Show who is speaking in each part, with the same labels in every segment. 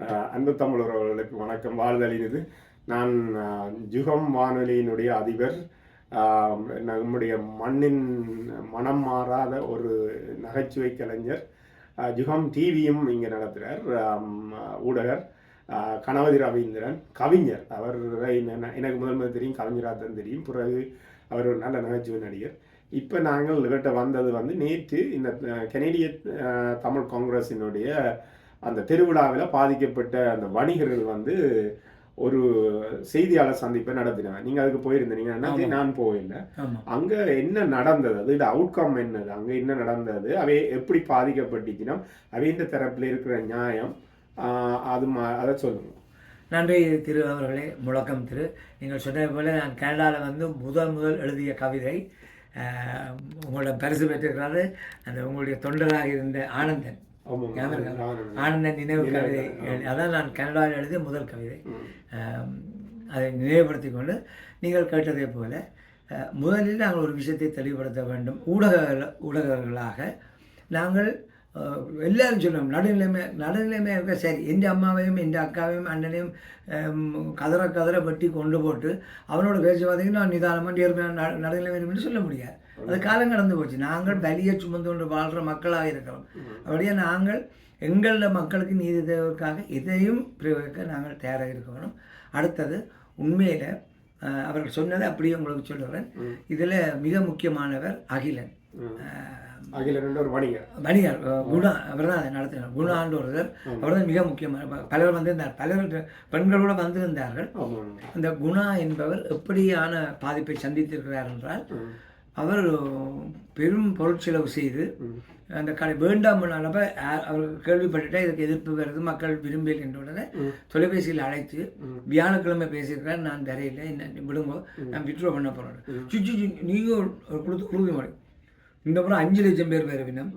Speaker 1: அன்பு தமிழர்களுக்கு வணக்கம். வாழ்தலினது. நான் ஜுகம் வானொலியினுடைய அதிபர். நம்முடைய மண்ணின் மனம் மாறாத ஒரு நகைச்சுவை கலைஞர். ஜுகம் டிவியும் இங்கே நடத்துகிறார். ஊடகர் கணபதி ரவீந்திரன், கவிஞர். அவர் எனக்கு முதல் தெரியும், கவிஞராக தான் தெரியும். பிறகு அவர் ஒரு நல்ல நகைச்சுவை நடிகர். இப்போ நாங்கள் இவர்கிட்ட வந்தது நேற்று இந்த கனேடிய தமிழ் காங்கிரஸினுடைய அந்த திருவிழாவில் பாதிக்கப்பட்ட அந்த வணிகர்கள் ஒரு செய்தியாளர் சந்திப்பை நடத்தினாங்க. நீங்கள் அதுக்கு போயிருந்தீங்க. நான் போயில்லை. அங்கே என்ன நடந்தது, அது அவுட்கம் என்னது, அங்கே என்ன நடந்தது, அவை எப்படி பாதிக்கப்பட்டுச்சுன்னா அவைந்த தரப்பில் இருக்கிற நியாயம், அதை சொல்லுங்க.
Speaker 2: நன்றி திரு அவர்களே. முழக்கம் திரு. நீங்கள் சொன்னது போல நான் கனடாவில் முதல் எழுதிய கவிதை உங்களோட பரிசு பெற்றிருக்கிறாரு. அந்த உங்களுடைய தொண்டராக இருந்த ஆனந்தன் நினைவு கவிதை, அதான் நான் கனடாவில் எழுதிய முதல் கவிதை. அதை நினைவுபடுத்தி கொண்டு நீங்கள் கேட்டதே போல முதலில் நாங்கள் ஒரு விஷயத்தை தெளிவுபடுத்த வேண்டும். ஊடகர்களாக நாங்கள் எல்லாரும் சொல்லுவோம் நடுநிலைமையாக சரி, எந்த அம்மாவையும் எந்த அக்காவையும் அண்ணனையும் கதற வெட்டி கொண்டு போட்டு அவனோட பேச்சு பார்த்தீங்கன்னா நிதானமாக நேர்மையாக நடுநிலைமை என்று சொல்ல முடியாது. அது காலம் கடந்து போச்சு. நாங்கள் வலியை சுமந்து கொண்டு வாழ்கிற மக்களாக இருக்கிறோம். அப்படியே நாங்கள் எங்களோட மக்களுக்கு நீதி தேவைக்காக இதையும் பிரயோகிக்க நாங்கள் தயாராக இருக்கணும். அடுத்தது உண்மையில் அவர்கள் சொன்னதை அப்படியே உங்களுக்கு சொல்லுகிறேன். இதில் மிக முக்கியமானவர் அகிலன்.
Speaker 1: ஒரு
Speaker 2: வணிகர் குணா, அவர் தான் அதை நடத்தினார். குணான்ற ஒருவர், அவர் தான் மிக முக்கியமான. பலர் வந்திருந்தார், பலர் பெண்களோடு வந்திருந்தார்கள். அந்த குணா என்பவர் எப்படியான பாதிப்பை சந்தித்திருக்கிறார் என்றால், அவர் பெரும் பொருட்செலவு செய்து அந்த கடை வேண்டாம் பண்ணப்ப அவர் கேள்விப்பட்டுட்டா இதுக்கு எதிர்ப்பு வருது, மக்கள் விரும்பியல் என்ற உடனே தொலைபேசியில் அழைத்து வியாழக்கிழமை பேசியிருக்கிறார். நான் தரையில் என்ன விடுங்கோ, நான் விட்ரோ பண்ண போகிறேன். சுச்சு நீங்கள் கொடுத்து உறுதி மாடி இந்த முறை 5 லட்சம் பேர் வேறு வினம்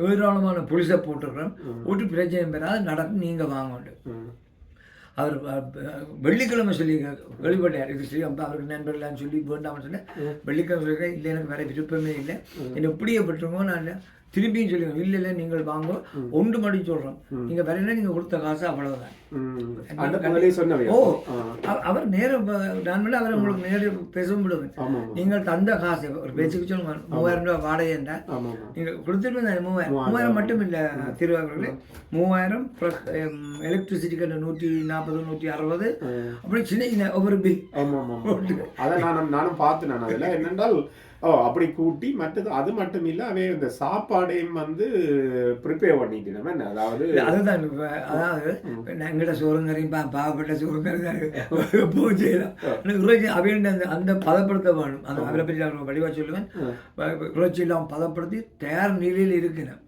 Speaker 2: ஏராளமான போலீஸை போட்டிருக்கிறோம். ஓட்டு பிரச்சனை பெறாது நடக்கும், நீங்கள் வாங்க. அவர் வெள்ளிக்கிழமை சொல்லி வெளிப்பட்டார். இது சரி, அப்போ அவருக்கு நண்பர்களான்னு சொல்லி வேண்டாம்னு சொன்னேன். வெள்ளிக்கிழமை சொல்லியிருக்கேன், இல்லை எனக்கு வேறு விருப்பமே இல்லை, என்னை இப்படியே பட்டுருங்கோ, நான் திரும்பியும் சொல்லுவோம். இல்லை நீங்கள் வாங்க, ஒன்று மணி சொல்கிறோம், நீங்கள் வரல, நீங்கள் கொடுத்த காசு அவ்வளவுதான். அவர் நேரம் நான் அவரை உங்களுக்கு நேரம் பேசவும் விடுவேன். நீங்கள் தந்த காசு ஒரு பேச்சுக்கு சொல்லுங்க, 3000 ரூபா வாடகை என்றால் நீங்கள் கொடுத்துட்டு 3000 மட்டும் இல்லை திருவாரூரில் 3000 எலக்ட்ரிசிட்டிக்கு 140 160 அப்படி சின்ன சின்ன ஒவ்வொரு பில்.
Speaker 1: அதை நானும் பார்த்தேன். நான் அதில் என்னென்றால் அப்படி கூட்டி மற்றது அது மட்டும் இல்லை, அவே இந்த சாப்பாடையும் ப்ரிப்பேர் பண்ணிட்டு நம்ம அதாவது
Speaker 2: எங்கள்கிட்ட சோறுங்கரையும் பாவப்பட்ட சோறுங்கறி செய்யலாம். அவைய அந்த பதப்படுத்த வேணும். அந்த அவரை பற்றி நான் வடிவாக சொல்லுவேன். இறைச்சி எல்லாம் பதப்படுத்தி தயார் நிலையில் இருக்கிறேன்.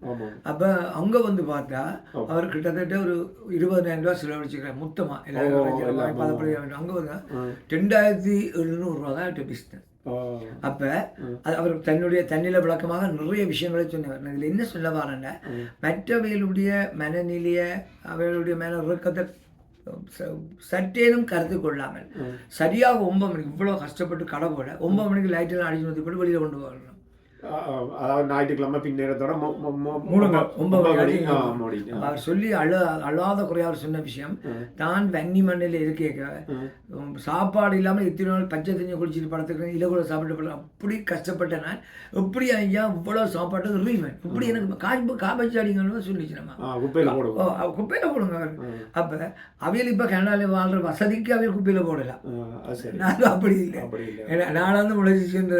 Speaker 2: அப்போ அங்கே பார்த்தா அவர் கிட்டத்தட்ட ஒரு 20,000 ரூபா செலவழிச்சுக்கிறேன் மொத்தமாக எல்லாரும் பதப்படுத்த வேண்டும். அங்கே வந்து 2700 ரூபா தான் பிஸ்னஸ். அப்போ அது அவர் தன்னில விளக்கமாக நிறைய விஷயங்களை சொன்னவர். இதில் என்ன சொல்ல வரேன்னா, மற்றவைகளுடைய மனநிலைய அவைகளுடைய மேல இறக்கத்தை சற்றேனும் கருத்து கொள்ளாமல் சரியாக 9 மணிக்கு இவ்வளோ கஷ்டப்பட்டு கடை போட 9 மணிக்கு லைட்டெல்லாம் அடிச்சு வந்து போட்டு வெளியில் கொண்டு வரணும்.
Speaker 1: அதாவது ஞாயிற்றுக்கிழமை பின்னேரத்தோட
Speaker 2: 9 அவர் சொல்லி அழாத குறையாக சொன்ன விஷயம், தான் வன்னி மண்ணில் இருக்க சாப்பாடு இல்லாமல் இத்தனை நாள் பச்சை தண்ணி குளிச்சுட்டு படத்துக்கு இலகுல சாப்பிட்டு அப்படி கஷ்டப்பட்டேன் நான். எப்படி ஐயா இவ்வளோ சாப்பாட்டு ரீவன் இப்படி எனக்கு காபச்சி அடிங்கன்னு சொல்லிச்சு. நம்ம குப்பையில் போடுங்க. அப்போ அவையில் இப்போ கனடாவில் வாழ்ற வசதிக்கு அவையில் குப்பையில் போடலாம். நான் அப்படி இல்லை, நான் முளைச்சி சென்ற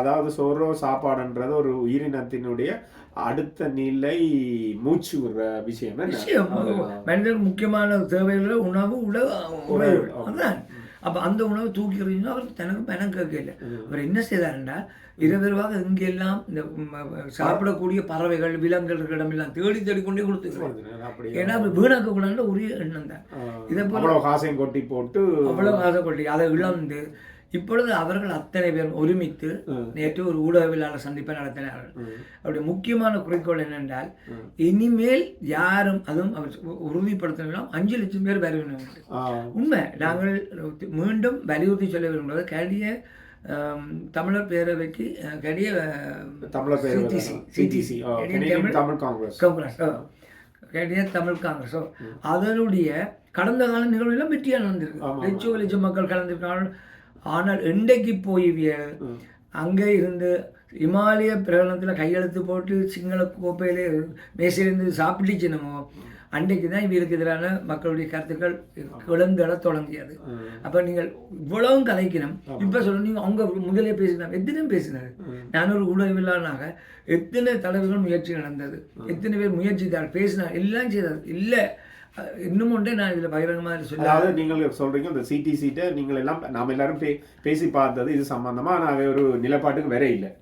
Speaker 1: அதாவது சோறு சாப்பாடுன்றது ஒரு உயிரினத்தினுடைய அடுத்த நிலை மூச்சு விடுற விஷயம்.
Speaker 2: மனிதனுக்கு முக்கியமான தேவைகள் உணவு அதான். அப்போ அந்த உணவை தூக்கி எறிஞ்சுன்னா அவருக்கு தனக்கு பணம் கேட்கல. அவர் என்ன செய்தாருன்னா, இரவிரவாக இங்கெல்லாம் இந்த சாப்பிடக்கூடிய பறவைகள் விலங்குகள் இடமெல்லாம் தேடி கொண்டே கொடுத்துருக்காங்க. ஏன்னா அவர் வீணாக்க கூடாது ஒரே எண்ணம் தான். இதை போல
Speaker 1: காசையும் கொட்டி போட்டு
Speaker 2: அவ்வளோ காசை கொட்டி அதை இழந்து இப்பொழுது அவர்கள் அத்தனை பேர் ஒருமித்து நேற்று ஒரு ஊடகவியலாளர் சந்திப்பை நடத்தினார்கள். அவருடைய முக்கியமான குறிக்கோள் என்னென்றால், இனிமேல் யாரும் அதுவும் அவர் உறுதிப்படுத்தலாம் 5 லட்சம் பேர் வர வேண்டும். உண்மை. நாங்கள் மீண்டும் வலியுறுத்தி சொல்ல விரும்புகிறது, கடிய தமிழர் பேரவைக்கு கடிய
Speaker 1: தமிழ் காங்கிரஸ்
Speaker 2: கேட்டிய தமிழ் காங்கிரஸோ அதனுடைய கடந்த கால நிகழ்வுலாம் வெற்றியாக நடந்திருக்கு. லட்சம் மக்கள் கலந்துருக்காங்க. ஆனால் இன்றைக்கு போய்வியல் அங்கே இருந்து இமாலய பிரகடனத்தில் கையெழுத்து போட்டு சிங்கள கோப்பையிலே மேசையிலிருந்து சாப்பிட்டுச்சுனமோ அன்றைக்கு தான் இவருக்கு எதிரான மக்களுடைய கருத்துக்கள் விளங்கட தொடங்கியது. அப்போ நீங்கள் இவ்வளவும் கதைக்கணும். இப்போ சொல்ல நீங்கள் அவங்க முதலே பேசினாங்க, எத்தனை பேசினார். நான் ஒரு ஊடகவியலாளனாக எத்தனை தலைவர்கள் முயற்சி நடந்தது, எத்தனை பேர் முயற்சித்தார், பேசினார், எல்லாம் செய்தார். இல்லை இன்னும் ஒன்றே நான் இதில் பகிரங்கமாக சொல்ல,
Speaker 1: அதாவது நீங்கள் சொல்றீங்க இந்த சிடிசிட்ட நீங்கள் எல்லாம் நாம் எல்லாரும் பேசி பார்த்தது இது சம்பந்தமா. ஆனால் ஒரு நிலப்பாட்டுக்கு வேற இல்லை.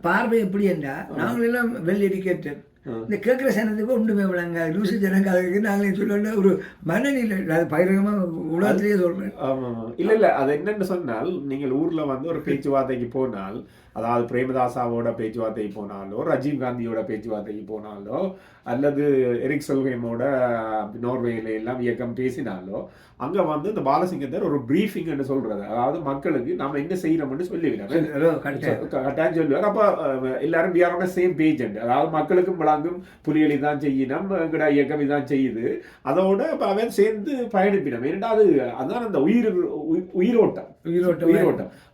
Speaker 2: பார்வை எப்படி என்றால் நாங்கள் எல்லாம் வெல் எடிக்கேட்டட், இந்த கேட்குற சனத்துக்கு ஒன்றுமே விளங்க லூசி ஜனங்க அதுக்கு நாங்களே சொல்ல ஒரு மனநிலை. அது பகிரங்கமாக உலகத்திலேயே சொல்கிறேன்.
Speaker 1: ஆமாம், இல்லை இல்லை, அது என்னென்னு சொன்னால் நீங்கள் ஊரில் வந்து ஒரு பேச்சுவார்த்தைக்கு போனால், அதாவது பிரேமதாசாவோட பேச்சுவார்த்தைக்கு போனாலோ, ராஜீவ் காந்தியோட பேச்சுவார்த்தைக்கு போனாலோ, அல்லது எரிக் சொல்ஹேமோட நோர்வேல எல்லாம் இயக்கம் பேசினாலோ, அங்கே வந்து இந்த பாலசிங்கத்தர் ஒரு ப்ரீஃபிங்னு சொல்கிறது, அதாவது மக்களுக்கு நாம் என்ன செய்யறோம்னு சொல்லிவிடுறோம், கட்டாயம் சொல்லுவார். அப்போ எல்லாரும் we are on the same page. அதாவது மக்களுக்கும் விளங்கும் புலிகள் இதான் செய்யணும், எங்கட இயக்கம் இதான் செய்யுது, அதோட அவன் சேர்ந்து பயணிப்பிடும். ஏன்னா அதுதான் அந்த உயிரோட்டம்.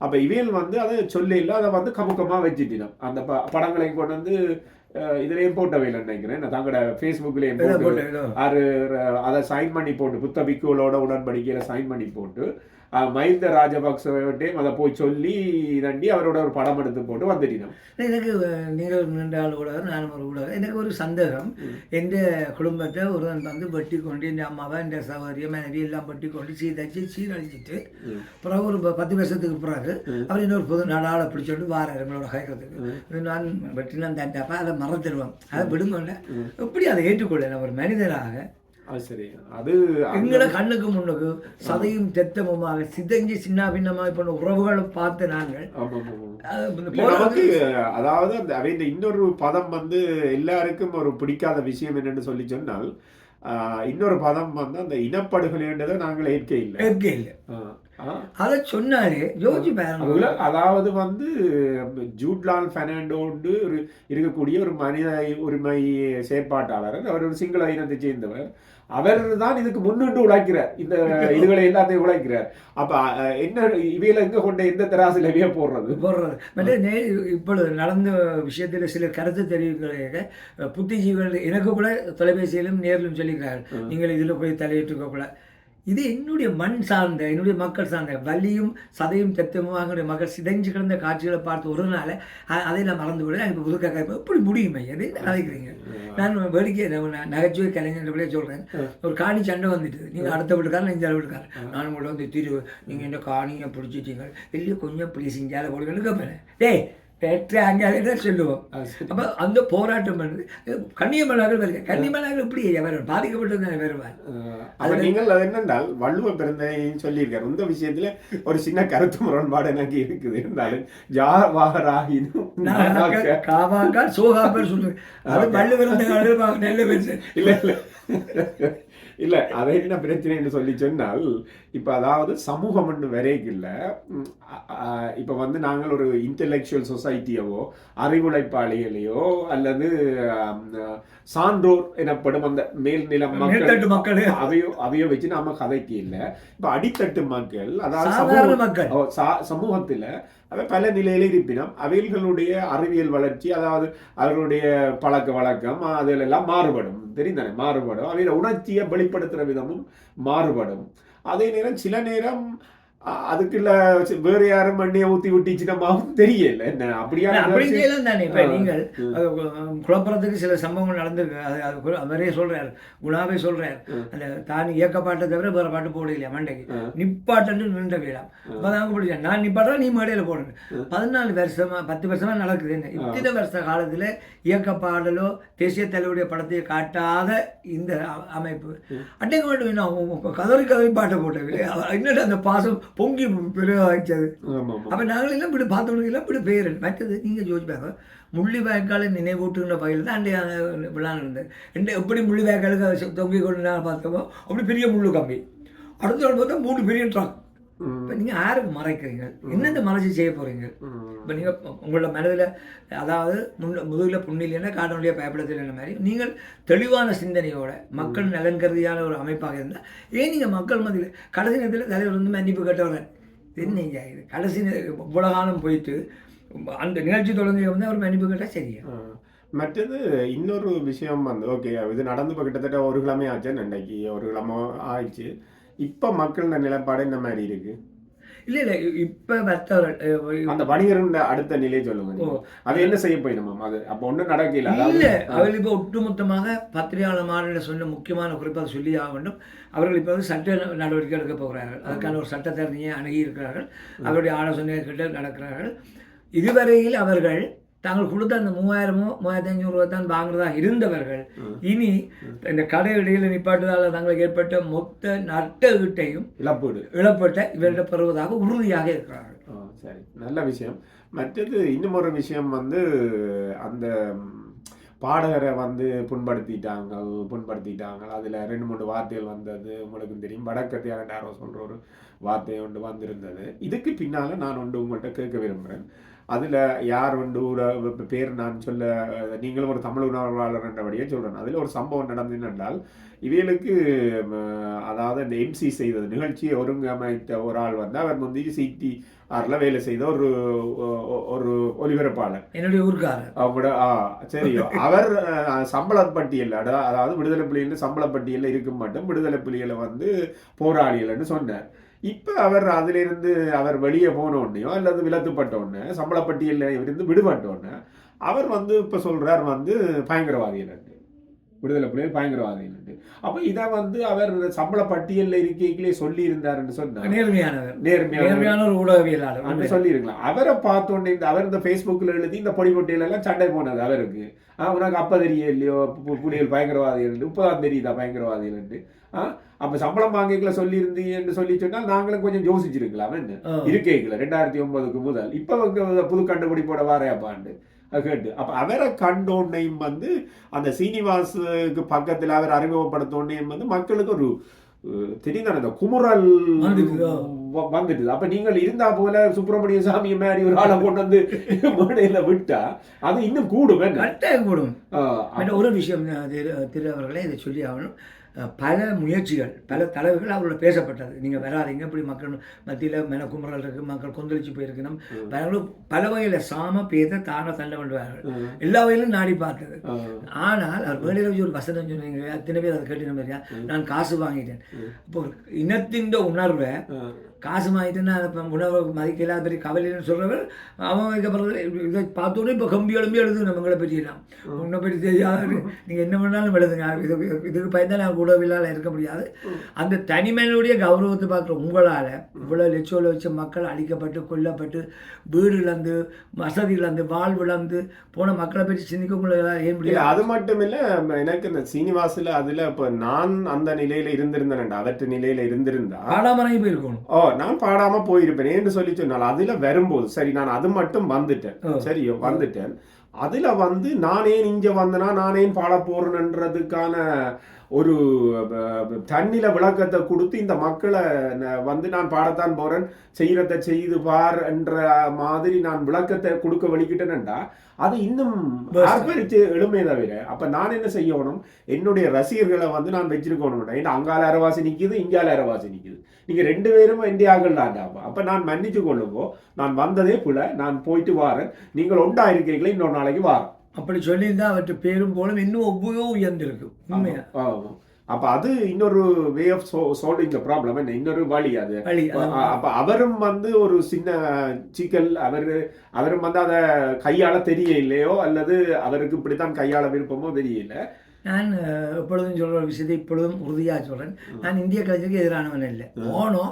Speaker 1: அப்போ இவையில் வந்து அதை சொல்ல இல்லை, அதை வந்து கமுக்கமாக வச்சுட்டினோம். அந்த படங்களை கொண்டு வந்து இதுலேயும் போட்டவை இல்லை நினைக்கிறேன், தங்களோட ஃபேஸ்புக்லேயும் போட்டு அதை சைன் பண்ணி போட்டு புத்த பிக்குகளோட உடன்படிக்கையில் சைன் பண்ணி போட்டு மஹிந்த ராஜபக்சவட்டையும் அதை போய் சொல்லி தண்டி அவரோட ஒரு படம் எடுத்து போட்டு வந்துட்டினோம்.
Speaker 2: எனக்கு நீங்கள் நின்ற ஆள் ஊடகம், நானும் ஒரு ஊடகம். எனக்கு ஒரு சந்தேகம், எந்த குடும்பத்தை ஒருவன் வந்து வெட்டி கொண்டு இந்த அம்மாவை இந்த சகோதரிய மனைவி எல்லாம் வெட்டி கொண்டு சீதச்சு சீரழிச்சிட்டு பிறகு ஒரு 10 வருஷத்துக்கு பிறகு அவர் இன்னொரு பொது நாடாளை பிடிச்சோண்டு வாரார் எங்களோட கேட்கறதுக்கு. நான் வெட்டினா தண்டாப்பா அதை மறந்துடுவோம், அதை விடுங்கொண்ட எப்படி அதை ஏற்றுக்கொள்ள ஒரு மனிதனாக.
Speaker 1: சரி, அது
Speaker 2: எங்களை கண்ணுக்கு முன்னுக்கு சதையும் தெத்தமுமாக சிதைஞ்சு சின்ன பின்னமாக இப்போ உறவுகளை பார்த்து நாங்கள்
Speaker 1: நமக்கு, அதாவது அந்த இன்னொரு பதம் வந்து எல்லாருக்கும் ஒரு பிடிக்காத விஷயம் என்னன்னு சொல்லி சொன்னால், இன்னொரு பதம் வந்து அந்த இனப்படுகொலைன்றதை நாங்கள் ஏற்க இல்லை.
Speaker 2: அதை சொன்னாலே யோசிச்சு பாருங்க.
Speaker 1: அதாவது வந்து ஜூட்லால் பெர்னாண்டோண்டு இருக்கக்கூடிய ஒரு மனித உரிமை செயற்பாட்டாளர், அவர் ஒரு சிங்கள இனத்தை சேர்ந்தவர். அவர் தான் இதுக்கு முன்னின்று உழைக்கிறார், இந்த இதுகளை எல்லாத்தையும் உழைக்கிறார். அப்ப என்ன இவையில எங்க கொண்ட எந்த தராசில போடுறது
Speaker 2: இப்பொழுது நடந்த விஷயத்துல சில கருத்து தெரிவிக்கிற புத்திஜீவிகள் எனக்கு கூட தொலைபேசியிலும் நேரிலும் சொல்லிக்கிறார்கள், நீங்கள் இதுல போய் தலையிட்டுக்க கூட. இது என்னுடைய மண் சார்ந்த, என்னுடைய மக்கள் சார்ந்த வலியும் சதையும் தெத்தமும் அவங்களுடைய மக்கள் சிதைஞ்சு கிடந்த காட்சிகளை பார்த்து ஒரு நாள் அதை நான் மறந்து விட இப்போ புதுக்காக எப்படி முடியுமே எதை நினைக்கிறீங்க. நான் வேடிக்கை நகைச்சுவை கலைஞர்களே சொல்கிறேன், ஒரு காணி சண்டை வந்துட்டு நீங்கள் அடுத்த வீட்டுக்காரன் இந்த வீட்டுக்காரன், நான் உங்கள்ட்ட வந்து தீர்வு நீங்கள் என்ன காணியை பிடிச்சிட்டீங்க இல்லையோ கொஞ்சம் இப்படி செஞ்சால போடுங்கன்னு கேட்பேன். டேய் பெற்ற அங்கே சொல்லுவோம். அப்போ அந்த போராட்டம் பண்ணுது கன்னியமனாக வருது. கன்னியமனாக எப்படி வேறு பாதிக்கப்பட்டது வருவார்.
Speaker 1: அது நீங்கள் அது என்னென்றால் வள்ளுவ பிறந்தையும் சொல்லியிருக்காரு. இந்த விஷயத்துல ஒரு சின்ன கருத்து முரண்பாடு எனக்கு இருக்குது. இருந்தாலும் ஜாவாராகினும்
Speaker 2: காவாக்கா சோகாப்பர் சொல்லுவேன். அது வள்ளுவ பிறந்த நல்ல பேர்
Speaker 1: இல்லை இல்லை இல்லை, அதை என்ன பிரச்சனைன்னு சொல்லி சொன்னால், இப்போ அதாவது சமூகம் ஒன்று வரைக்கும் இல்லை. இப்போ வந்து நாங்கள் ஒரு இன்டெலெக்சுவல் சொசைட்டியவோ அறிவுழைப்பாளிகளையோ அல்லது சான்றோர் எனப்படும் அந்த மேல்நில மக்கள் அவையோ வச்சு நாம கதைக்கு இல்லை. இப்போ அடித்தட்டு மக்கள், அதாவது சமூகத்தில் அவை பல நிலையில இருப்பினும் அவைகளுடைய அறிவியல் வளர்ச்சி, அதாவது அவர்களுடைய பழக்க வழக்கம் அதிலெல்லாம் மாறுபடும், தெரிந்தானே மாறுபடும். அவையோட உணர்ச்சியை வெளிப்படுத்துகிற விதமும் மாறுபடும். அதே நேரம் சில நேரம் அதுக்குள்ள வேற யாரும் மண்ணியை ஊத்தி விட்டுச்சுனமாவும் தெரியல. என்ன
Speaker 2: அப்படியெல்லாம் தானே. இப்போ நீங்கள் குழப்பறதுக்கு சில சம்பவங்கள் நடந்திருக்கு. அது அவரே சொல்றாரு, குணாவே சொல்றாரு, அந்த தான் இயக்க பாட்டை தவிர வேற பாட்டு போடலையா மண்டைக்கு நிப்பாட்டு நின்ற வேளாம். அப்பதான் பிடிச்சா நான் நிப்பாட்டா நீ மேடையில போடணும். 14 வருஷமா 10 வருஷமா நடக்குது. என்ன இத்தனை வருஷ காலத்துல இயக்க பாடலோ தேசிய தலைவருடைய படத்தை காட்டாத இந்த அமைப்பு அட்டைக்கு மட்டும் வேணும் கதறி பாட்டை போட்டது என்னட்டு அந்த பாசம் பொங்கி பெருவாச்சது. அப்போ நாங்கள் எல்லாம் இப்படி பார்த்தவங்க எல்லாம் இப்படி பெயரல். மற்றது நீங்கள் யோசிப்பாங்க, முள்ளிவாய்க்காலை நினைவூட்டுகிற பகுதியில் தான் அன்றைய விழா நடந்தது. எப்படி முள்ளிவாய்க்காலுக்கு தொங்கி கொண்டு நாங்கள் பார்த்தோமோ அப்படி பெரிய முள்ளு கம்பி. அடுத்த நாள் பார்த்தா 3 பெரிய ட்ரக் இப்போ நீங்கள் யாருக்கு மறைக்கிறீங்க, என்னென்ன மறைச்சி செய்ய போகிறீங்க? இப்போ நீங்கள் உங்களோட மனதில் அதாவது முதுகில் புண்ணிலைன்னா காட்டனுடைய பயப்படத்தில் மாதிரி நீங்கள் தெளிவான சிந்தனையோட மக்கள் நலன்கருதியான ஒரு அமைப்பாக இருந்தால் ஏன் நீங்கள் மக்கள் மத்தியில் கடைசி நேரத்தில் தலைவர் வந்து மன்னிப்பு கேட்டவரன் என்னங்க இது கடைசி இவ்வளோ காலம் போயிட்டு அந்த நிகழ்ச்சி தொடர்ந்து வந்து அவர் மன்னிப்பு கேட்டால் சரியா?
Speaker 1: மற்றது இன்னொரு விஷயம் வந்து ஓகே இது நடந்து இப்போ கிட்டத்தட்ட ஒரு கிழமை ஆச்சு, அன்னைக்கு ஒரு கிழமை ஆயிடுச்சு. இப்போ மக்களோட நிலைப்பாடு இந்த மாதிரி இருக்கு.
Speaker 2: இல்லை இல்லை இப்போ மற்றவர்கள்
Speaker 1: அந்த வணிகர் அடுத்த நிலையை சொல்லுங்க. அது என்ன செய்ய போயிடும் அது அப்போ ஒன்றும் நடக்கல.
Speaker 2: இல்லை அவர்கள் இப்போ ஒட்டுமொத்தமாக பத்திரிகையாளர் மாநில சொன்ன முக்கியமான குறிப்பாக சொல்லி ஆக வேண்டும். அவர்கள் இப்போ வந்து சட்ட நடவடிக்கை எடுக்க போகிறார்கள். அதுக்கான ஒரு சட்டத்தரணியை அணுகி இருக்கிறார்கள். அவருடைய ஆலோசனை கிட்ட நடக்கிறார்கள். இதுவரையில் அவர்கள் தாங்கள் கொடுத்த அந்த 3000-3500 தான் வாங்குறதா இருந்தவர்கள் இனி இந்த கடை இடையில் நிப்பாட்டுவதால் தங்களுக்கு ஏற்பட்ட மொத்த நட்ட ஈட்டையும் இழப்பட்ட இவர்கிட்ட பெறுவதாக உறுதியாக இருக்கிறார்கள்.
Speaker 1: சரி, நல்ல விஷயம். மற்றது இன்னும் ஒரு விஷயம் வந்து அந்த பாடகரை வந்து புண்படுத்திட்டாங்க. அதில் 2-3 வார்த்தைகள் வந்தது உங்களுக்கு தெரியும். வடக்கத்தியாக யாரோ சொல்கிற ஒரு வார்த்தை ஒன்று வந்திருந்தது. இதுக்கு பின்னால் நான் ஒன்று உங்கள்கிட்ட கேட்க விரும்புகிறேன். அதில் யார் ஒன்று பேர் நான் சொல்ல, நீங்களும் ஒரு தமிழ் உணர்வாளர் என்றபடியே சொல்கிறேன். அதில் ஒரு சம்பவம் நடந்தது என்றால் இவர்களுக்கு அதாவது இந்த எம்சி செய்தது நிகழ்ச்சியை ஒருங்கமைத்த ஒரு ஆள் வந்து அவர் முந்தி CTRல வேலை செய்த ஒரு ஒலிபரப்பாளர்,
Speaker 2: என்னுடைய ஊருக்காரர்.
Speaker 1: அவங்களோட சரியோ அவர் சம்பள பட்டியல் அதாவது விடுதலை புலிகள் சம்பள பட்டியலில் இருக்கும் மட்டும் விடுதலை புலிகளை வந்து போராளிகள்னு சொன்னார். இப்போ அவர் அதிலிருந்து அவர் வெளியே போனோடனையோ அல்லது விலத்துப்பட்ட உடனே சம்பள பட்டியலில் இருந்து விடுபட்ட உடனே அவர் வந்து இப்போ சொல்கிறார் வந்து பயங்கரவாதிகள், விடுதலை புலிகள் பயங்கரவாதிகள். அப்போ இதை வந்து அவர் சம்பள பட்டியலில் இருக்கைகளே சொல்லி இருந்தாருன்னு சொன்னார்.
Speaker 2: நேர்மையான ஒரு ஊடகவியலாளர்
Speaker 1: அப்படி சொல்லியிருக்கலாம். அவரை பார்த்தோன்னே அவர் இந்த ஃபேஸ்புக்கில் எழுதி இந்த பொடி பொட்டியிலெல்லாம் சண்டை போனது அவருக்கு. உனக்கு அப்போ தெரிய இல்லையோ புலிகள் பயங்கரவாதிகள், இப்போதான் தெரியுதா பயங்கரவாதிகள். அப்போ சம்பளம் வாங்கிக்கல சொல்லியிருந்தீங்கன்னு சொல்லி சொன்னால் நாங்களும் கொஞ்சம் யோசிச்சிருக்கலாம். என்ன இருக்கைகளை 2009 முதல் இப்போ புது கண்டுபிடிப்போட வாரையாப்பாண்டு கேட்டு. அப்போ அவரை கண்டோன்னையும் வந்து அந்த சீனிவாசுக்கு பக்கத்தில் அவர் அறிமுகப்படுத்தோன்னையும் வந்து மக்களுக்கு ஒரு தெரியுதான இந்த குமுறல் வந்துட்டு. அப்ப நீங்கள் இருந்தா போல சுப்பிரமணிய சாமி மாதிரி ஒரு ஆளை கொண்டு வந்து மேடையில விட்டா அது இன்னும் கூடும்,
Speaker 2: கட்டாயம் கூடும். ஒரு விஷயம் திரு அவர்களே இதை சொல்லி ஆகணும். பல முயற்சிகள் பல தலைவர்கள் அவரோட பேசப்பட்டது. நீங்கள் வராதிங்க இப்படி மக்கள் மத்தியில் மெனக்குமுறல் இருக்குது, மக்கள் கொந்தளிச்சு போயிருக்கணும், பல வகையில் சாம பேச தான தண்டை பண்ணுவார்கள். எல்லா வகையிலும் நாடி பார்த்தது. ஆனால் அவர் வேலையில் வச்சு ஒரு வசனம் சொன்னீங்க, அத்தனை பேர் அதை கேட்டு மாதிரியா நான் காசு வாங்கிட்டேன். இப்போ ஒரு இனத்தின் உணர்வை காசு வாங்கிட்டேன்னா அதை உணவை மதிக்கல பெரிய கவலைன்னு சொல்கிறவர் அவன் வைக்கப்படுறது இதை பார்த்தோன்னே இப்போ கம்பி எழும்பி எழுது நம்மங்களை பற்றியெல்லாம் உன்னை பற்றி தெரியாது, நீங்கள் என்ன பண்ணாலும் எழுதுங்க, இதுக்கு பயந்தால் நான் உடவில்லால் இருக்க முடியாது. அந்த தனிமனுடைய கௌரவத்தை பார்க்குற உங்களால் இவ்வளோ லட்சோல வச்ச மக்கள் அழிக்கப்பட்டு கொல்லப்பட்டு வீடு இழந்து வசதி இழந்து வாழ்வு இழந்து போன மக்களை பற்றி சிந்திக்க உங்களால் ஏன் முடியாது?
Speaker 1: அது மட்டும் இல்லை, எனக்கு இந்த சீனிவாசில் அதில் இப்போ நான் அந்த நிலையில் இருந்திருந்தேன், அவற்ற நிலையில் இருந்திருந்தா
Speaker 2: பாடாமறங்கி போயிருக்கணும்.
Speaker 1: நான் பாடாம போயிருப்பேன் என்று சொல்லி சொன்னால் அதுல வரும்போது சரி நான் அது மட்டும் வந்துட்டேன், சரியோ வந்துட்டேன். அதுல வந்து நானே இங்க வந்தனா நானே பாட போறேன்றதுக்கான ஒரு தண்ணில விளக்கத்தை கொடுத்து இந்த மக்களை வந்து நான் பாடத்தான் போறேன், செய்யறத செய்து பார் என்ற மாதிரி நான் விளக்கத்தை கொடுக்க வலிக்கிட்டேன்டா அது இன்னும் ஆர்ப்பரிச்சு எழுமே தவிர. அப்ப நான் என்ன செய்யணும், என்னுடைய ரசிகர்களை வந்து நான் வச்சிருக்கணும். ஏன்னா அங்கால அரவாசி நிக்குது, இங்கால அரவாசி நிக்குது, நீங்க 2 பேரும் இந்தியாக்கள்லாண்டா. அப்ப நான் மன்னிச்சு கொள்ளுங்கோ, நான் வந்ததே புல, நான் போயிட்டு வாரேன், நீங்கள் ஒன்றா இருக்கீங்களே இன்னொரு நாளைக்கு வாரேன்
Speaker 2: அப்படி சொல்லியிருந்தா அவற்றை பேரும் போலும் இன்னும் ஒவ்வொரு உயர்ந்திருக்கு உண்மையா.
Speaker 1: அப்ப அது இன்னொரு way of solving the problem, என்ன இன்னொரு வழி அது. அப்ப அவரும் வந்து ஒரு சின்ன சிக்கல், அவரும் வந்து அதை கையாள தெரியலையோ அல்லது அவருக்கு இப்படித்தான் கையாள விருப்பமோ தெரியல.
Speaker 2: நான் எப்பொழுதும் சொல்கிற விஷயத்தை இப்பொழுதும் உறுதியாக சொல்கிறேன், நான் இந்திய கலைஞருக்கு எதிரானவன் இல்லை. ஆனால்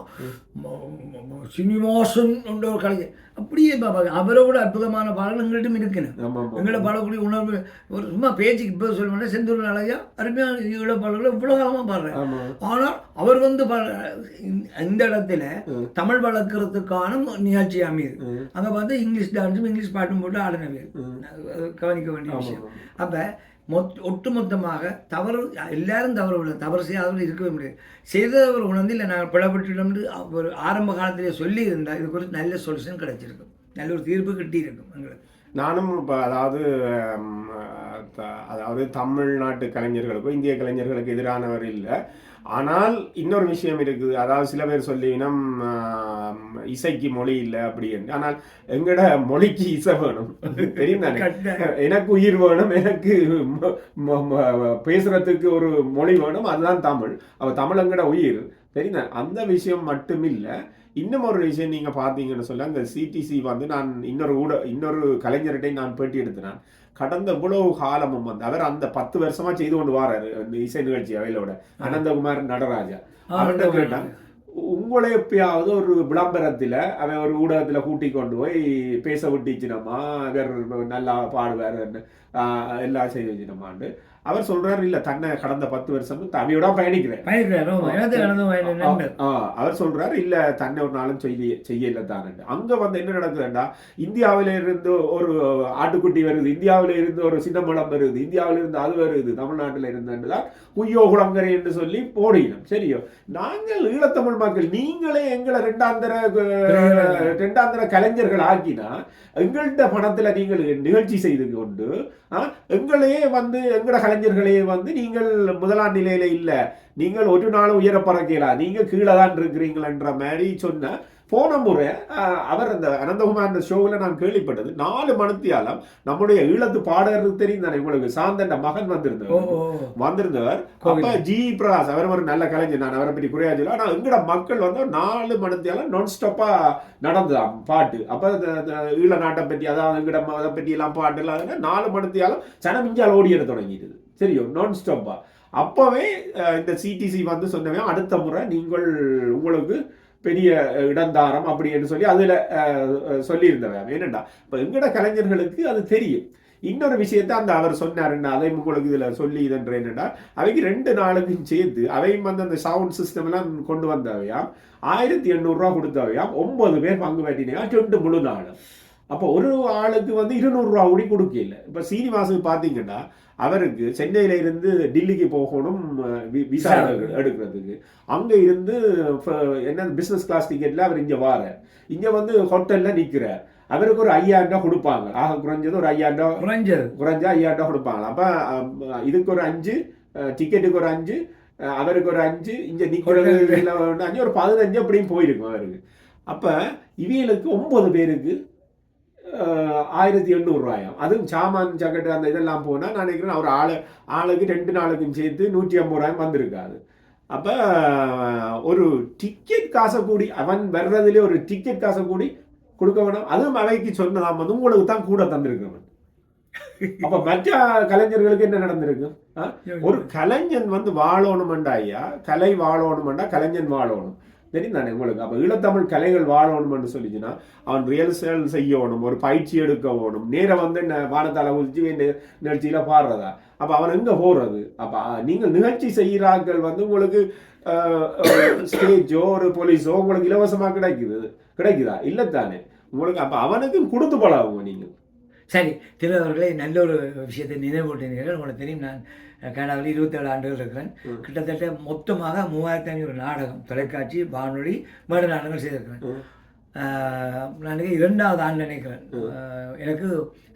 Speaker 2: சீனிவாசன் என்ற ஒரு கலைஞர் அப்படியே அவரோட அற்புதமான பாடல் எங்கள்கிட்டும் இருக்கணும். எங்களை பாடக்கூடிய உணர்வு ஒரு சும்மா பேச்சுக்கு இப்போ சொல்லணும்னா செந்தூர் நாளையா அருமையான ஈழ பாடல்களை இவ்வளோ காலமாக பாடுறேன். ஆனால் அவர் வந்து இந்த இடத்துல தமிழ் வளர்க்கறதுக்கான நிகழ்ச்சி அமையுது. அங்கே பார்த்து இங்கிலீஷ் டான்ஸும் இங்கிலீஷ் பாட்டும் போட்டு ஆடினவே கவனிக்க வேண்டிய விஷயம். அப்போ ஒட்டுமொத்தமாக தவறு எல்லாரும் தவறு செய்யாதவர்கள் இருக்கவே முடியாது. செய்தவர் உணர்ந்து இல்லை நாங்கள் பிளப்பட்டுட்டோம் ஒரு ஆரம்ப காலத்திலே சொல்லி இருந்தால் இது குறித்து நல்ல சொல்யூஷன் கிடைச்சிருக்கும், நல்ல ஒரு தீர்ப்பு கிட்டியிருக்கும் எங்களுக்கு.
Speaker 1: நானும் இப்போ அதாவது தமிழ்நாட்டு கலைஞர்களுக்கும் இந்திய கலைஞர்களுக்கு எதிரானவர் இல்லை. ஆனால் இன்னொரு விஷயம் இருக்குது. அதாவது சில பேர் சொல்லினம் இசைக்கு மொழி இல்லை அப்படின்னு. ஆனால் எங்கட மொழிக்கு இசை வேணும், தெரியும் தானே. எனக்கு உயிர் வேணும், எனக்கு பேசுறதுக்கு ஒரு மொழி வேணும், அதுதான் தமிழ். அவ தமிழ் எங்கட உயிர், தெரியுதா. அந்த விஷயம் மட்டும் இல்லை. இன்னும் ஒரு விஷயம் நீங்கள் பார்த்தீங்கன்னு சொல்ல, இந்த சிடிசி வந்து நான் இன்னொரு கலைஞர்கிட்ட நான் பேட்டி எடுத்தினான். கடந்த இவ்வளவு காலமும் வந்து அவர் அந்த 10 வருஷமா செய்து கொண்டு வராரு இந்த இசை நிகழ்ச்சி அவையிலோட அனந்தகுமார் நடராஜா. அவர்கிட்ட கேட்டான், உங்களை எப்பயாவது ஒரு விளம்பரத்தில் அவன் ஒரு ஊடகத்தில் கூட்டி கொண்டு போய் பேச விட்டுச்சுனம்மா, அவர் நல்லா பாடுவார் எல்லாம் செய்து வச்சுனம்மான்னு அவர் சொல்றாரு. இல்ல தன்னை கடந்த 10 வருஷம் அவையோட பயணிக்கிறேன். அவர் சொல்றாரு இல்ல தன்னை ஒரு நாளும் செய்யல தானே. அங்க வந்து என்ன நடக்குதுன்னா, இந்தியாவில இருந்து ஒரு ஆட்டுக்குட்டி வருது, இந்தியாவில இருந்து ஒரு சின்ன மலம் வருது, இந்தியாவில இருந்து அது வருது, தமிழ்நாட்டில் இருந்துதான் குய்யோ குளங்கரை என்று சொல்லி போடினோம். சரியோ, நாங்கள் ஈழத்தமிழ் மக்கள் நீங்களே எங்களை ரெண்டாந்திர கலைஞர்கள் ஆக்கினா எங்கள்கிட்ட பணத்துல நீங்கள் நிகழ்ச்சி செய்து கொண்டு எங்களையே வந்து எங்கட கலைஞர்களே வந்து நீங்கள் முதலாம் நிலையில இல்லை, நீங்கள் ஒரு நாளும் உயர பறக்கலாம், நீங்க கீழே தான் இருக்கிறீங்களன்ற மாதிரி சொன்ன போன முறை அவர் அந்த அனந்தகுமார் அந்த ஷோவில் நான் கேள்விப்பட்டது 4 மணித்தியாலம் நம்முடைய ஈழத்து பாடகருக்கு தெரியும் தானே உங்களுக்கு, சாந்தன் மகன் வந்திருந்தவர். அப்ப ஜி பிரகாஷ் அவர் ஒரு நல்ல கலைஞர், நான் அவரை பற்றி குறையா சொல்ல. ஆனா எங்கட மக்கள் வந்து 4 மணித்தியாலம் நான் ஸ்டாப்பா நடந்ததாம் பாட்டு. அப்ப ஈழ நாட்டை பற்றி அதாவது எங்கட அதை பற்றி எல்லாம் பாட்டு எல்லாம் 4 மணித்தியாலம் சனமிஞ்சால் ஓடியது தொடங்கிடுது. சரியோ, நான் ஸ்டாப்பா. அப்பவே இந்த சிடிசி வந்து சொன்னவே அடுத்த முறை நீங்கள் உங்களுக்கு பெரிய இடந்தாரம் அப்படின்னு சொல்லி அதில் சொல்லியிருந்தவன். என்னண்டா இப்போ எங்கட கலைஞர்களுக்கு அது தெரியும். இன்னொரு விஷயத்த அந்த அவர் சொன்னாருன்னா அதையும் உங்களுக்கு இதில் சொல்லி இதன்ற என்னன்னா, அவைக்கு 2 நாளுக்கும் சேர்த்து அவையும் வந்து அந்த சவுண்ட் சிஸ்டம் எல்லாம் கொண்டு வந்தவையாம் 1800 ரூபா கொடுத்தவையாம். 9 பேர் பங்கு பெற்றினா 2 முழு நாளும். அப்போ ஒரு ஆளுக்கு வந்து 200 ரூபா கூடி கொடுக்கல. இப்போ சீனிவாசுக்கு பார்த்தீங்கன்னா அவருக்கு சென்னையில இருந்து டில்லிக்கு போகணும் விசா எடுக்கிறதுக்கு. அங்க இருந்து என்ன பிசினஸ் கிளாஸ் டிக்கெட்ல அவர் இங்க வாரார், இங்க வந்து ஹோட்டல்ல நிக்கிறார். அவருக்கு ஒரு 5000 ரூபாய் கொடுப்பாங்க, ஆக குறைஞ்சது ஒரு 5000 ரூபாய் குறைஞ்சா 5000 ரூபாய் கொடுப்பாங்க. அப்ப இதுக்கு ஒரு 5, டிக்கெட்டுக்கு ஒரு 5, அவருக்கு ஒரு 5, இங்க நிக்கிறது 5, ஒரு 15 அப்படியும் போயிருக்கும் அவருக்கு. அப்ப இவங்களுக்கு 9 பேருக்கு 1800 ரூபாயும். அதுவும் சாமான் ஜக்கெட்டு அந்த இதெல்லாம் போனால் நான் நினைக்கிறேன் ஒரு ஆளுக்கு 2 நாளுக்கும் சேர்த்து 150 ரூபாயும் வந்திருக்காது. அப்போ ஒரு டிக்கெட் காசை கூடி அவன் வர்றதுலேயே ஒரு டிக்கெட் காசை கூடி கொடுக்க வேணும். அதுவும் அவைக்கு சொன்னதாம் வந்து உங்களுக்கு தான் கூட தந்திருக்கவன். அப்ப மற்ற கலைஞர்களுக்கு என்ன நடந்திருக்கு? ஒரு கலைஞன் வந்து வாழணுமெண்டா ஐயா, கலை வாழணுமெண்டா கலைஞன் வாழணும், தெரியும் தானே உங்களுக்கு. அப்போ ஈழத்தமிழ் கலைகள் வாழணும்னு சொல்லிச்சுன்னா அவன் ரியல்சல் செய்யணும், ஒரு பயிற்சி எடுக்க வேணும். நேரம் வந்து வானத்தால உச்சி நிகழ்ச்சியில பாடுறதா, அப்போ அவன் எங்க போறது? அப்போ நீங்கள் நிகழ்ச்சி செய்கிறார்கள் வந்து உங்களுக்கு ஸ்டேஜோ ஒரு போலீஸோ உங்களுக்கு இலவசமா கிடைக்குதா? இல்லைத்தானே உங்களுக்கு. அப்போ அவனுக்கு கொடுத்து பழகுங்க நீங்கள்.
Speaker 2: சரி, திரு அவர்களே, நல்ல ஒரு விஷயத்தை நினைவூட்டினீர்கள். உங்களுக்கு தெரியும், நான் கனடாவில் 27 ஆண்டுகள் இருக்கிறேன். கிட்டத்தட்ட மொத்தமாக 3500 நாடகம், தொலைக்காட்சி, வானொலி, மேடை நாடகங்கள் செய்திருக்கிறேன். நான் 2வது ஆண்டு நினைக்கிறேன். எனக்கு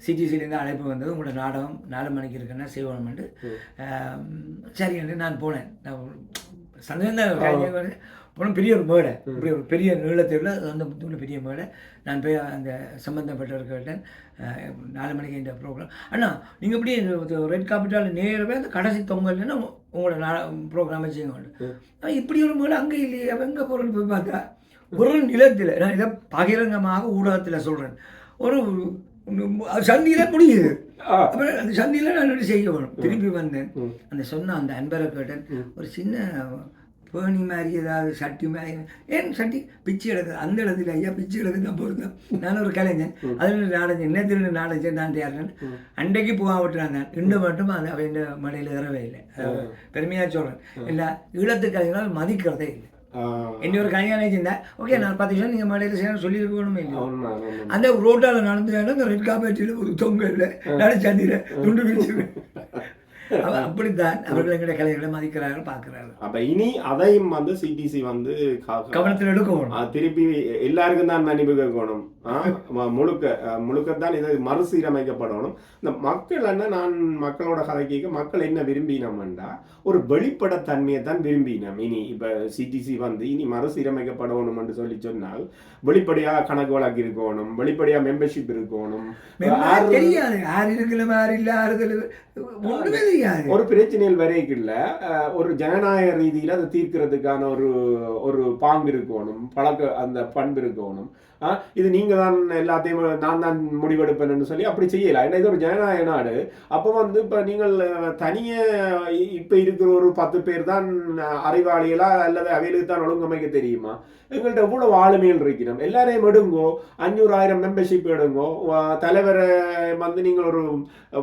Speaker 2: சிடிசிலேருந்து அழைப்பு வந்தது, உங்களோட நாடகம் 4 மணிக்கு இருக்குன்னா செய்வோம்ட்டு. சரி என்று நான் போனேன். சந்தேகம் அப்புறம் பெரிய ஒரு மேடை, இப்படி ஒரு பெரிய நீளத்தில் அந்த பெரிய மேடை. நான் போய் அந்த சம்மந்தப்பட்டவர்கிட்ட 4 மணிக்கு இந்த ப்ரோக்ராம், அண்ணா நீங்கள் இப்படி ரெட் காப்பிட்டால் நேரவே அந்த கடைசி தொங்கல்னா உங்களோட ப்ரோக்ராமை செய்யுங்க. இப்படி ஒரு மேடை அங்கே இல்லையே, எங்கே போகிறேன்னு போய் பார்த்தா ஒரு நிலத்தில், நான் இதை பகிரங்கமாக ஊடகத்தில் சொல்கிறேன், ஒரு சந்தியில் முடியுது. அப்புறம் அந்த சந்தியில் நான் எப்படி செய்ய வேணும். திரும்பி வந்தேன், அந்த சொன்ன அந்த அன்பரை கேட்டேன், ஒரு சின்ன பேணி மாதிரி ஏதாவது சட்டி மாதிரி, ஏன் சட்டி பிச்சு எடுக்குது அந்த இடத்துல ஐயா பிச்சு எடுக்குது தான் போயிருந்தேன். நான் ஒரு கலைஞன், அதில் நாலஞ்சு நேற்று நாலஞ்சு நான் தயாரினேன். அன்றைக்கு போகாவிட்டுறாங்க, இன்னும் மட்டும் அந்த அவை இந்த மடையில் ஏறவே இல்லை. பெருமையாக சொல்கிறேன், இல்லை ஈழத்து கலைஞர்கள் மதிக்கிறதே இல்லை. என்ன ஒரு கல்யாணம் செஞ்சேன், ஓகே நான் 10 வருஷம் நீங்கள் மடையில் செய்யணும் சொல்லியிருக்கணுமே இல்லை. அந்த ரோட்டால் நடந்துட்டாலும் அந்த ரெட் காப்பேட்டியில் ஒரு தொங்கல் நடச்சாண்டியில் துண்டு பிடிச்சிருக்கேன். அப்படித்தான் அவர்கள் எங்களுடைய கலைகளை மதிக்கிறார்கள், பார்க்கிறார்கள்.
Speaker 1: அப்ப இனி அதையும் வந்து சிடிசி வந்து
Speaker 2: கவனத்தில் எடுக்கணும்.
Speaker 1: திருப்பி எல்லாருக்கும் தான் மன்னிப்பு கேட்கணும். முழுக்கத்தான் இது மறுசீரமைக்கப்படணும். இந்த மக்கள் என்ன, நான் மக்களோட கதை கேட்க மக்கள் என்ன விரும்பினோம்டா ஒரு வெளிப்படத்தன்மையை தான் விரும்பினோம். இனி இப்ப சிடிசி வந்து இனி மறுசீரமைக்கப்படணும் என்று சொல்லி சொன்னால் வெளிப்படையா கணக்கு வழக்கு இருக்கணும், வெளிப்படையா மெம்பர்ஷிப் இருக்கணும்.
Speaker 2: தெரியாது யார் இருக்கணும் யார் இல்ல ஒன்றுமே தெரியாது.
Speaker 1: ஒரு பிரச்சனைகள் வரைக்கும் இல்ல, ஒரு ஜனநாயக ரீதியில அதை தீர்க்கிறதுக்கான ஒரு பாங்கு இருக்கணும், பழக்க அந்த பண்பு இருக்கணும். இது நீங்க தான் எல்லாத்தையும் நான் தான் முடிவெடுப்பேன்னு சொல்லி அப்படி செய்யலாம். ஏன்னா இது ஒரு ஜனநாயக நாடு. அப்போ வந்து இப்ப நீங்கள் தனிய இப்ப இருக்கிற ஒரு 10 பேர் தான் அறிவாளிகளா அல்லது அவைகளுக்கு தான் ஒழுங்கமைக்க தெரியுமா? எங்கள்கிட்ட எவ்வளவு ஆளுமைகள் இருக்கணும். எல்லாரையும் எடுங்கோ, 500,000 மெம்பர்ஷிப் எடுங்கோ, தலைவரை வந்து நீங்கள் ஒரு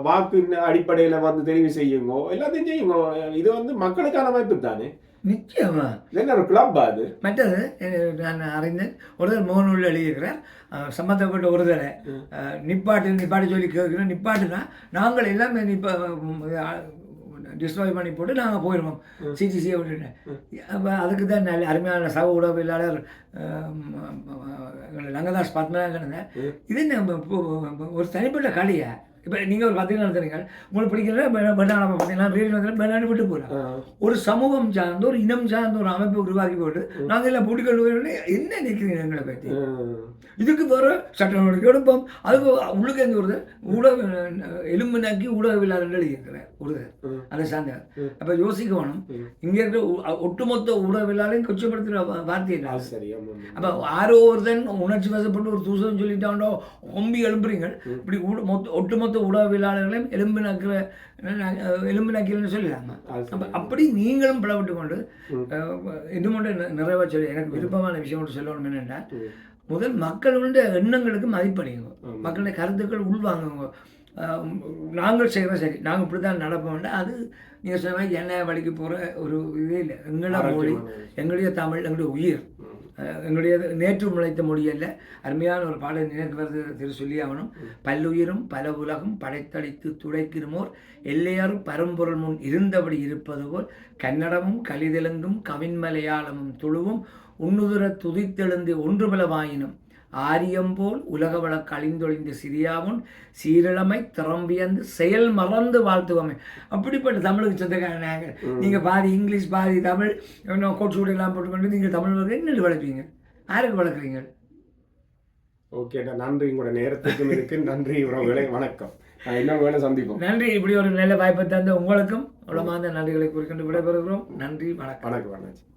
Speaker 1: வாக்கு அடிப்படையில வந்து தெரிவு செய்யுங்கோ, எல்லாத்தையும் செய்யுங்கோ. இது வந்து மக்களுக்கான அமைப்பு தானே.
Speaker 2: நிச்சயமா
Speaker 1: என்ன ஒரு கிளப் அது.
Speaker 2: மற்றது நான் அறிந்தேன், ஒருத்தர் முகநூலில் எழுதியிருக்கிறார், சம்மந்தப்பட்ட ஒருத்தரை நிப்பாட்டு சொல்லி கேட்குறோம். நிப்பாட்டுனா நாங்கள் எல்லாமே டிஸ்ட்ராய் பண்ணி போட்டு நாங்கள் போயிடுவோம் சிடிசியை விட்டுட்டு. அப்போ அதுக்கு தான் நல்ல அருமையான சக உடவியலாளர் லங்கதாஸ் பத்மநாதன். இது ஒரு தனிப்பட்ட கலையை இப்போ நீங்கள் ஒரு 10 நடத்துறீங்க, உங்களுக்கு பிடிக்கல பெண்ணாளம் பார்த்தீங்கன்னா ரீல் வந்து பெண்ணாடு விட்டு போகலாம். ஒரு சமூகம் சார்ந்த ஒரு இனம் சார்ந்த ஒரு அமைப்பை உருவாக்கி போட்டு நாங்கள் எல்லாம் பிடிக்கணும் என்ன நிற்கிறீங்க எங்களை பற்றி? இதுக்கு வர சட்டம் எடுப்போம். அதுக்கு உள்ளுக்கு எங்கே வருது ஊடக எலும்பு நாக்கி ஊடகவியலாளர்கள் எழுதியிருக்கிறேன் ஒருத்தர் அதை சார்ந்தவர். அப்போ யோசிக்கணும், இங்கே இருக்கிற ஒட்டுமொத்த ஊடகவியலாளரையும் கொச்சப்படுத்துகிற வார்த்தை இல்லை. அப்போ ஆரோ ஒருத்தன் உணர்ச்சி வசப்பட்டு ஒரு தூசம் சொல்லிட்டாண்டோ ஒம்பி எழுப்புறீங்க. இப்படி ஒட்டுமொத்த ஊடகவியலாளர்களையும் எலும்பு நக்கீரன்னு சொல்லிடுறாங்க. அப்படி நீங்களும் பிளவிட்டு கொண்டு இன்னும் நிறைவா சொல்லி எனக்கு விருப்பமான விஷயம் ஒன்று சொல்லணும். என்னென்னா, முதல் மக்களுடைய எண்ணங்களுக்கு மதிப்படையுங்க, மக்களுடைய கருத்துக்கள் உள்வாங்குங்க. நாங்கள் செய்கிறோம் சரி, நாங்கள் இப்படி தான் நடப்போம்னா அது நீங்கள் சொன்ன என்ன வழிக்கு போகிற ஒரு இதே இல்லை. எங்களோட மொழி, எங்களுடைய தமிழ், எங்களுடைய உயிர், எங்களுடைய நேற்று முளைத்த மொழியல்ல. அருமையான ஒரு பாடல் நினைக்கு வருது, திரு சொல்லி ஆகணும். பல்லுயிரும் பல உலகம் படைத்தளித்து துடைக்கிறமோர் எல்லையாரும் பரம்பொருள் முன் இருந்தபடி இருப்பது போல் கன்னடமும் கலிதெலுங்கும் கவின்மலையாளமும் துளுவும் உன்னுதுர துதித்தெழுந்து ஒன்றுபலவாயினும் ஆரியம்போல் உலக வள கழிந்தொழிந்து சிறியாவும் சீரிழமை திறம்பியந்து செயல் மறந்து வாழ்த்துவோமே. அப்படிப்பட்ட தமிழுக்கு சொந்தக்காரன் நாங்கள். நீங்கள் பாதி இங்கிலீஷ் பாதி தமிழ் கோட்சூடு எல்லாம் போட்டுக்கொண்டு நீங்கள் தமிழ் என்ன வளர்க்குறீங்க? யாருக்கு வளர்க்குறீங்க?
Speaker 1: ஓகே, நன்றி. உங்களோட நேரத்துக்கும் இருக்கு. நன்றி உறவுகளே, வணக்கம். இன்னொரு வேலை சந்திப்போம்.
Speaker 2: நன்றி. இப்படி ஒரு நல்ல வாய்ப்பை தந்த உங்களுக்கும் உளமார்ந்த நன்றிகளை குறிக்கொண்டு விடைபெறுகிறோம். நன்றி, வணக்கம்.
Speaker 1: வணக்கம்.